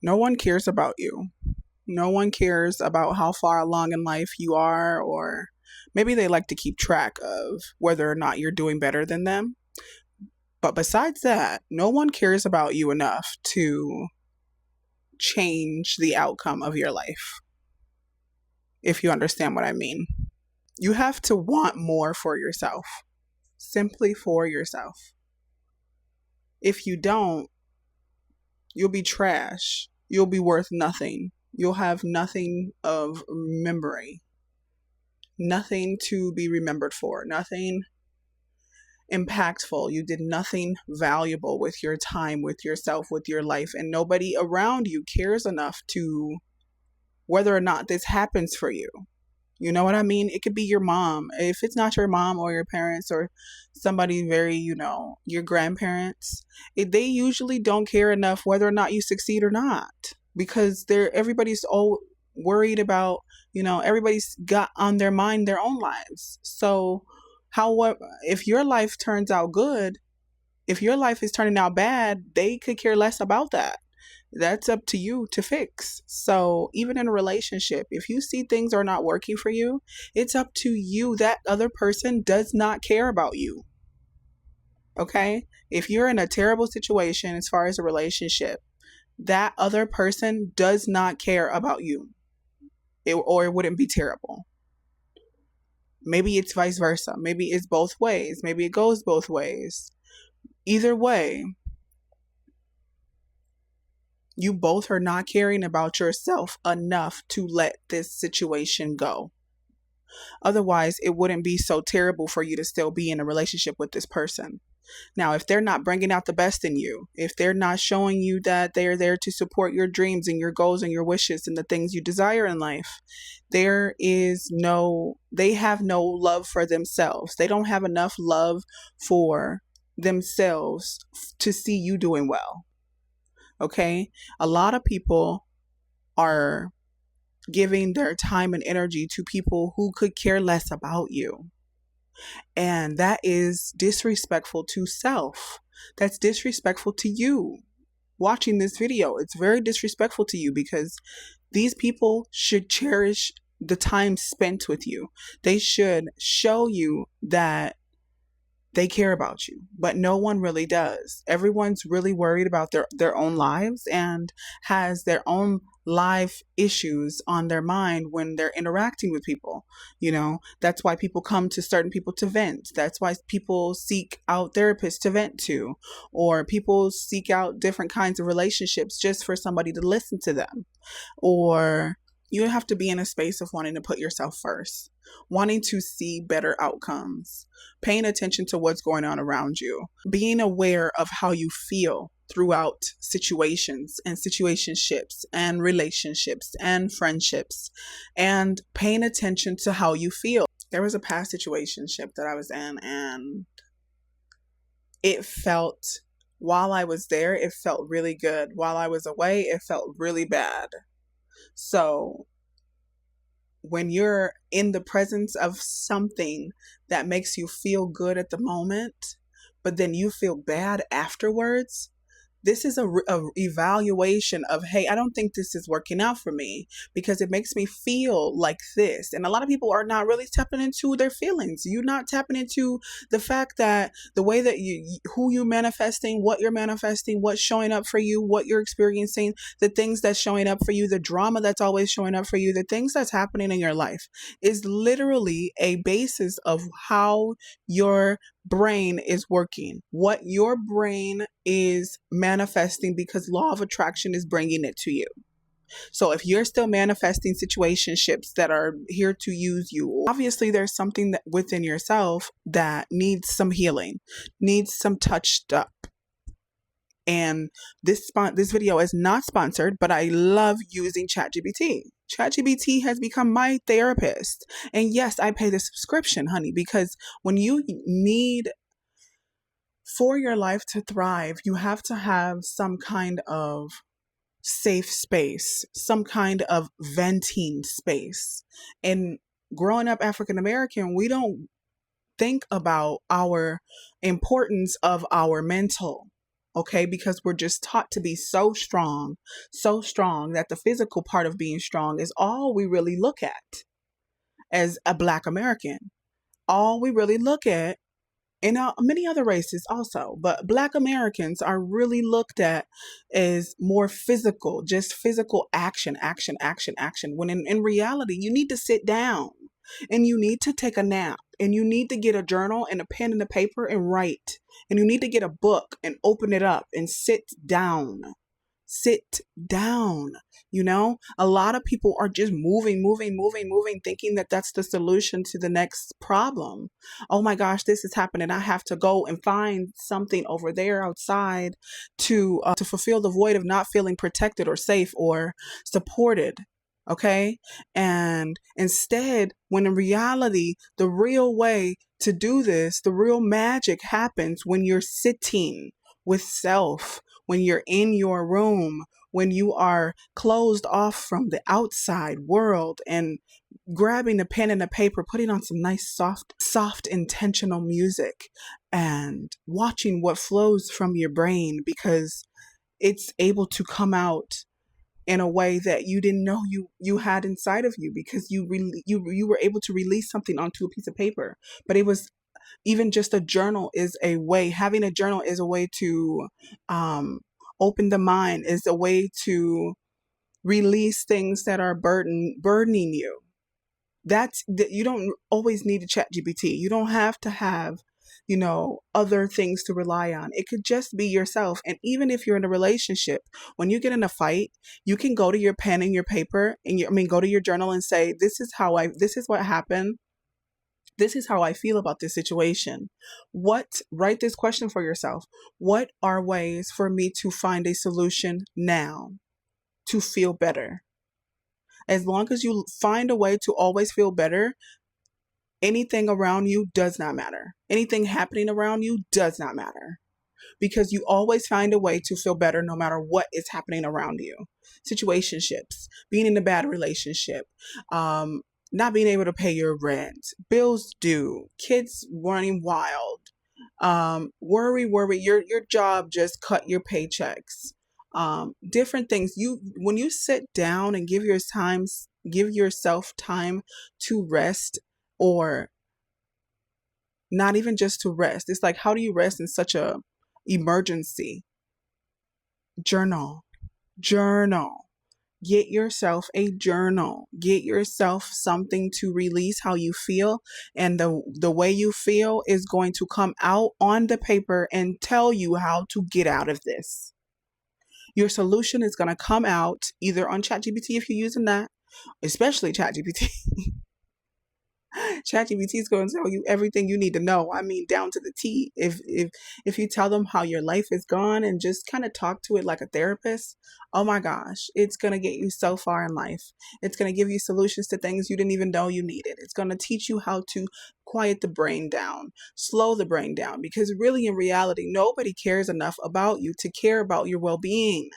No one cares about you. No one cares about how far along in life you are, or maybe they like to keep track of whether or not you're doing better than them. But besides that, no one cares about you enough to change the outcome of your life, if you understand what I mean. You have to want more for yourself, simply for yourself. If you don't, you'll be trash. You'll be worth nothing. You'll have nothing of memory, nothing to be remembered for, nothing impactful. You did nothing valuable with your time, with yourself, with your life, and nobody around you cares enough to whether or not this happens for you. You know what I mean? It could be your mom. If it's not your mom or your parents or somebody very, your grandparents, they usually don't care enough whether or not you succeed or not, because everybody's all worried about, everybody's got on their mind their own lives. So if your life turns out good, if your life is turning out bad, they could care less about that. That's up to you to fix. So even in a relationship, if you see things are not working for you, it's up to you. That other person does not care about you. Okay? If you're in a terrible situation as far as a relationship, that other person does not care about you. Or it wouldn't be terrible. Maybe it's vice versa. Maybe it's both ways. Maybe it goes both ways. Either way, you both are not caring about yourself enough to let this situation go. Otherwise, it wouldn't be so terrible for you to still be in a relationship with this person. Now, if they're not bringing out the best in you, if they're not showing you that they're there to support your dreams and your goals and your wishes and the things you desire in life, they have no love for themselves. They don't have enough love for themselves to see you doing well. Okay? A lot of people are giving their time and energy to people who could care less about you. And that is disrespectful to self. That's disrespectful to you. Watching this video, it's very disrespectful to you, because these people should cherish the time spent with you. They should show you that they care about you, but no one really does. Everyone's really worried about their own lives and has their own life issues on their mind when they're interacting with people. That's why people come to certain people to vent. That's why people seek out therapists to vent to, or people seek out different kinds of relationships just for somebody to listen to them. Or you have to be in a space of wanting to put yourself first, wanting to see better outcomes, paying attention to what's going on around you, being aware of how you feel throughout situations and situationships and relationships and friendships, and paying attention to how you feel. There was a past situationship that I was in, and while I was there, it felt really good. While I was away, it felt really bad. So when you're in the presence of something that makes you feel good at the moment, but then you feel bad afterwards, this is a evaluation of, hey, I don't think this is working out for me because it makes me feel like this. And a lot of people are not really tapping into their feelings. You're not tapping into the fact that the way that who you're manifesting, what you're manifesting, what's showing up for you, what you're experiencing, the things that's showing up for you, the drama that's always showing up for you, the things that's happening in your life is literally a basis of how your brain is working, what your brain is manifesting, because law of attraction is bringing it to you. So if you're still manifesting situationships that are here to use you, obviously there's something that within yourself that needs some healing, needs some touched up. And this video is not sponsored, but I love using ChatGPT. ChatGPT has become my therapist. And yes, I pay the subscription, honey, because when you need, for your life to thrive, you have to have some kind of safe space, some kind of venting space. And growing up African American, we don't think about our importance of our mental. Okay, because we're just taught to be so strong that the physical part of being strong is all we really look at as a Black American. All we really look at, and many other races also, but Black Americans are really looked at as more physical, just physical action, action, action, action. When in reality, you need to sit down and you need to take a nap and you need to get a journal and a pen and a paper and write. And you need to get a book and open it up and sit down. Sit down. A lot of people are just moving, thinking that that's the solution to the next problem. Oh my gosh, this is happening. I have to go and find something over there outside to fulfill the void of not feeling protected or safe or supported. Okay. And instead, when in reality, the real way to do this, the real magic happens when you're sitting with self, when you're in your room, when you are closed off from the outside world and grabbing a pen and a paper, putting on some nice, soft, intentional music and watching what flows from your brain, because it's able to come out in a way that you didn't know you had inside of you, because you were able to release something onto a piece of paper. But it was even just a journal is a way. Having a journal is a way to open the mind, is a way to release things that are burdening you. You don't always need a chat GPT. You don't have to have other things to rely on. It could just be yourself. And even if you're in a relationship, when you get in a fight, you can go to your pen and your paper and go to your journal and say, this is what happened. This is how I feel about this situation. Write this question for yourself. What are ways for me to find a solution now to feel better? As long as you find a way to always feel better, anything around you does not matter. Anything happening around you does not matter, because you always find a way to feel better no matter what is happening around you. Situationships, being in a bad relationship, not being able to pay your rent, bills due, kids running wild, worry, your job just cut your paychecks, different things. When you sit down and give yourself time to rest, or not even just to rest. It's like, how do you rest in such a emergency? Journal. Get yourself a journal. Get yourself something to release how you feel. And the way you feel is going to come out on the paper and tell you how to get out of this. Your solution is going to come out either on ChatGPT, if you're using that, especially ChatGPT. ChatGPT is going to tell you everything you need to know. I mean, down to the T. If you tell them how your life is gone and just kind of talk to it like a therapist, oh my gosh, it's going to get you so far in life. It's going to give you solutions to things you didn't even know you needed. It's going to teach you how to quiet the brain down, slow the brain down, because really, in reality, nobody cares enough about you to care about your well-being.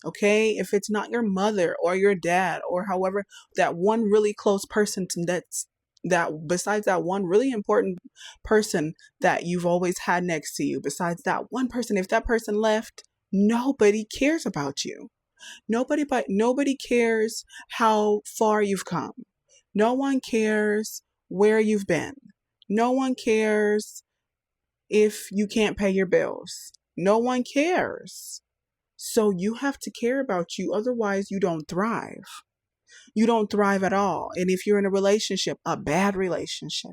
Okay, if it's not your mother or your dad, or however, that one really close person that besides that one really important person that you've always had next to you, besides that one person, if that person left, nobody cares about you. Nobody cares how far you've come. No one cares where you've been. No one cares if you can't pay your bills. No one cares. So you have to care about you. Otherwise, you don't thrive. You don't thrive at all. And if you're in a relationship, a bad relationship,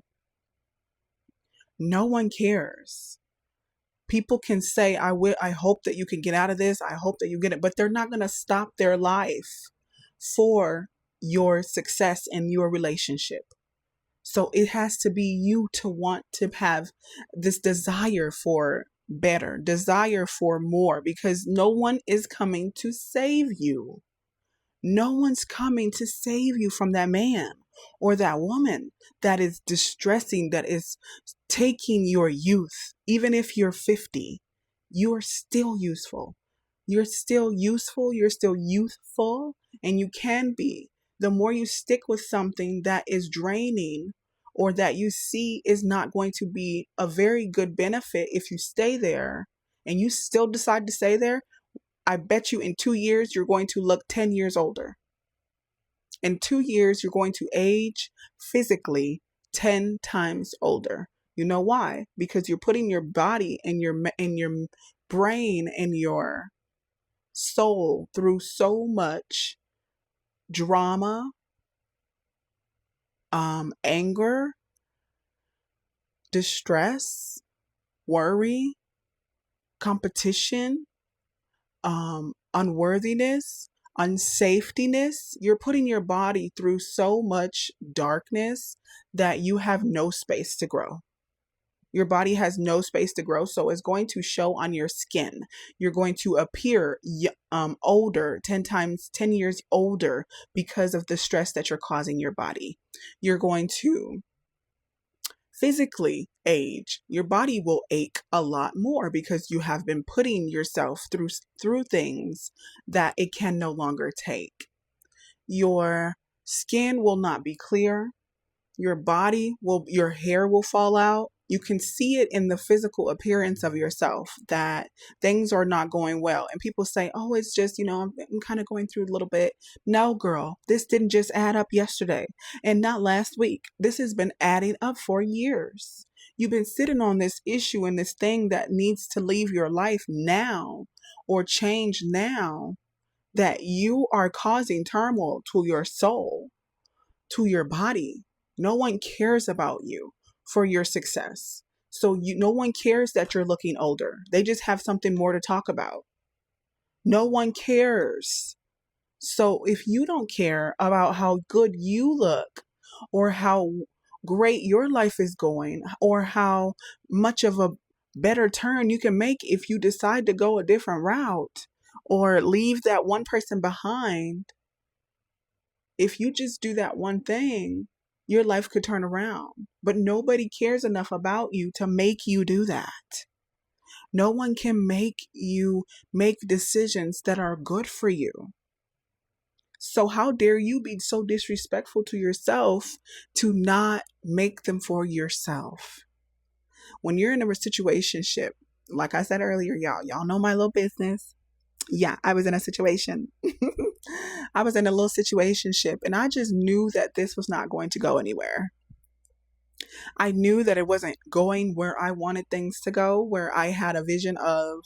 no one cares. People can say, I hope that you can get out of this. I hope that you get it. But they're not going to stop their life for your success in your relationship. So it has to be you to want to have this desire for better, desire for more, because no one is coming to save you. No one's coming to save you from that man or that woman that is distressing, that is taking your youth. Even if you're 50, you're still useful. You're still useful. You're still youthful, and you can be. The more you stick with something that is draining, or that you see is not going to be a very good benefit if you stay there, and you still decide to stay there, I bet you in 2 years, you're going to look 10 years older. In 2 years, you're going to age physically 10 times older. You know why? Because you're putting your body and your brain and your soul through so much drama, anger, distress, worry, competition, unworthiness, unsafetyness. You're putting your body through so much darkness that you have no space to grow. Your body has no space to grow, so it's going to show on your skin. You're going to appear older, 10 years older, because of the stress that you're causing your body. You're going to physically age. Your body will ache a lot more because you have been putting yourself through things that it can no longer take. Your skin will not be clear. Your hair will fall out. You can see it in the physical appearance of yourself that things are not going well. And people say, oh, it's just, I'm kind of going through a little bit. No, girl, this didn't just add up yesterday and not last week. This has been adding up for years. You've been sitting on this issue and this thing that needs to leave your life now or change now, that you are causing turmoil to your soul, to your body. No one cares about you for your success. So no one cares that you're looking older. They just have something more to talk about. No one cares. So if you don't care about how good you look or how great your life is going or how much of a better turn you can make if you decide to go a different route or leave that one person behind, if you just do that one thing, your life could turn around. But nobody cares enough about you to make you do that. No one can make you make decisions that are good for you. So how dare you be so disrespectful to yourself to not make them for yourself? When you're in a situationship, like I said earlier, y'all know my little business. Yeah, I was in a situation. I was in a little situationship, and I just knew that this was not going to go anywhere. I knew that it wasn't going where I wanted things to go, where I had a vision of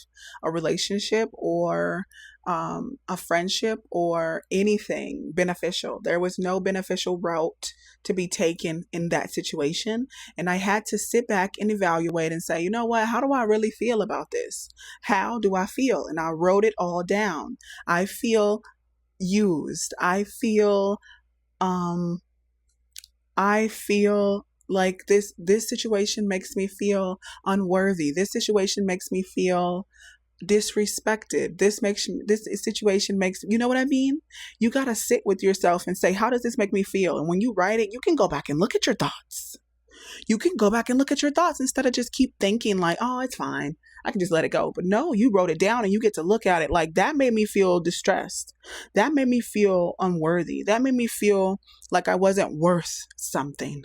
a relationship or a friendship or anything beneficial. There was no beneficial route to be taken in that situation. And I had to sit back and evaluate and say, you know what? How do I really feel about this? How do I feel? And I wrote it all down. I feel used. I feel like this situation makes me feel unworthy. This situation makes me feel disrespected. This situation makes, you know what I mean? You got to sit with yourself and say, how does this make me feel? And when you write it, you can go back and look at your thoughts. You can go back and look at your thoughts instead of just keep thinking like, oh, it's fine, I can just let it go. But no, you wrote it down and you get to look at it like, that made me feel distressed. That made me feel unworthy. That made me feel like I wasn't worth something,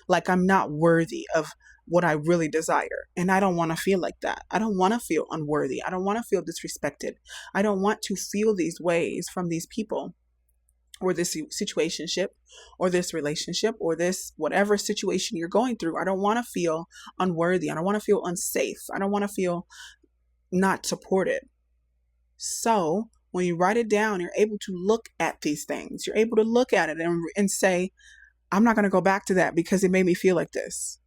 like I'm not worthy of what I really desire. And I don't want to feel like that. I don't want to feel unworthy. I don't want to feel disrespected. I don't want to feel these ways from these people or this situationship or this relationship or this whatever situation you're going through. I don't want to feel unworthy. I don't want to feel unsafe. I don't want to feel not supported. So when you write it down, you're able to look at these things. You're able to look at it and say, I'm not going to go back to that because it made me feel like this.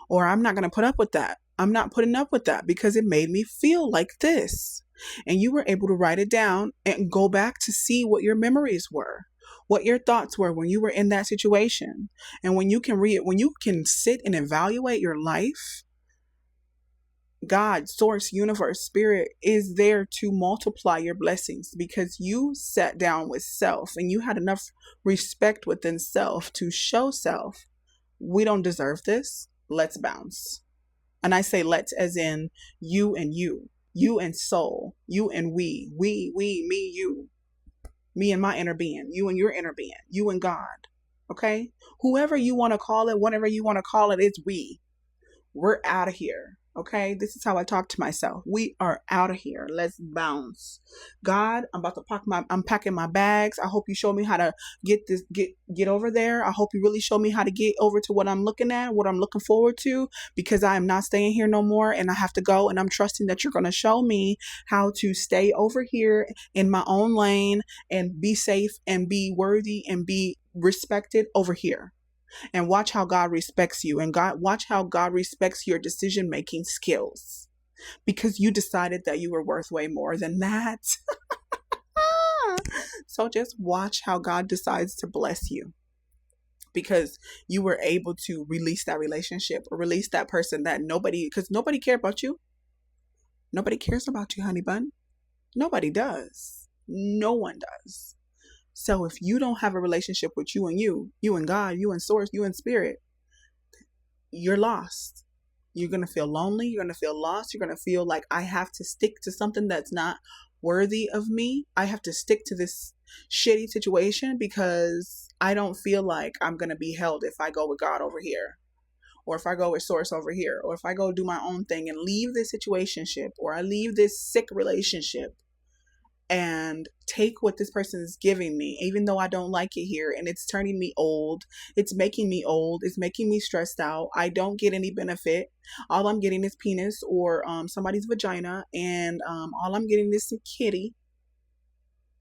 Or I'm not going to put up with that. I'm not putting up with that because it made me feel like this. And you were able to write it down and go back to see what your memories were, what your thoughts were when you were in that situation. And when you can when you can sit and evaluate your life, God, source, universe, spirit is there to multiply your blessings because you sat down with self and you had enough respect within self to show self, we don't deserve this. Let's bounce. And I say let's as in you and soul, you and we, me, you, me and my inner being, you and your inner being, you and God. Okay? Whoever you want to call it, whatever you want to call it, it's we. We're out of here. Okay, this is how I talk to myself. We are out of here. Let's bounce. God, I'm packing my bags. I hope you show me how to get over there. I hope you really show me how to get over to what I'm looking at, what I'm looking forward to, because I am not staying here no more and I have to go, and I'm trusting that you're going to show me how to stay over here in my own lane and be safe and be worthy and be respected over here. And watch how God respects you, and watch how God respects your decision making skills, because you decided that you were worth way more than that. So just watch how God decides to bless you, because you were able to release that relationship or release that person that because nobody cared about you. Nobody cares about you, honey bun. Nobody does. No one does. So if you don't have a relationship with you and God, you and source, you and spirit, you're lost. You're going to feel lonely. You're going to feel lost. You're going to feel like, I have to stick to something that's not worthy of me. I have to stick to this shitty situation because I don't feel like I'm going to be held if I go with God over here, or if I go with source over here, or if I go do my own thing and leave this situationship, or I leave this sick relationship and take what this person is giving me, even though I don't like it here, and it's turning me old. It's making me old. It's making me stressed out. I don't get any benefit. All I'm getting is penis or somebody's vagina, and all I'm getting is some kitty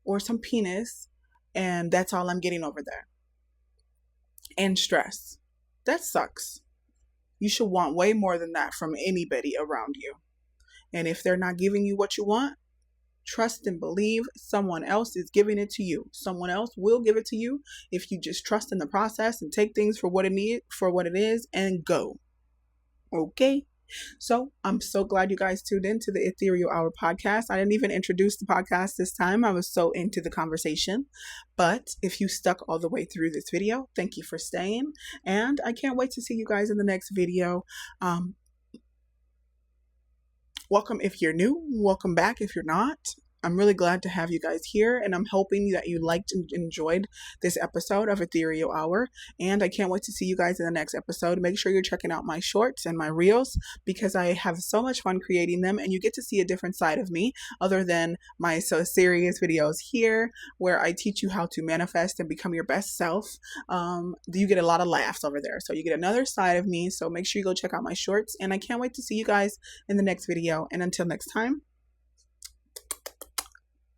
or some penis, and that's all I'm getting over there. And stress. That sucks. You should want way more than that from anybody around you. And if they're not giving you what you want, trust and believe someone else is giving it to you. Someone else will give it to you if you just trust in the process and take things for what it is, and go. Okay? So I'm so glad you guys tuned in to the Ethereal Hour Podcast. I didn't even introduce the podcast this time. I was so into the conversation. But if you stuck all the way through this video, thank you for staying. And I can't wait to see you guys in the next video. Welcome if you're new. Welcome back if you're not. I'm really glad to have you guys here, and I'm hoping that you liked and enjoyed this episode of Ethereal Hour, and I can't wait to see you guys in the next episode. Make sure you're checking out my shorts and my reels, because I have so much fun creating them, and you get to see a different side of me other than my so serious videos here, where I teach you how to manifest and become your best self. You get a lot of laughs over there, so you get another side of me. So make sure you go check out my shorts, and I can't wait to see you guys in the next video. And until next time,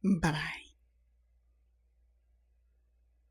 bye-bye.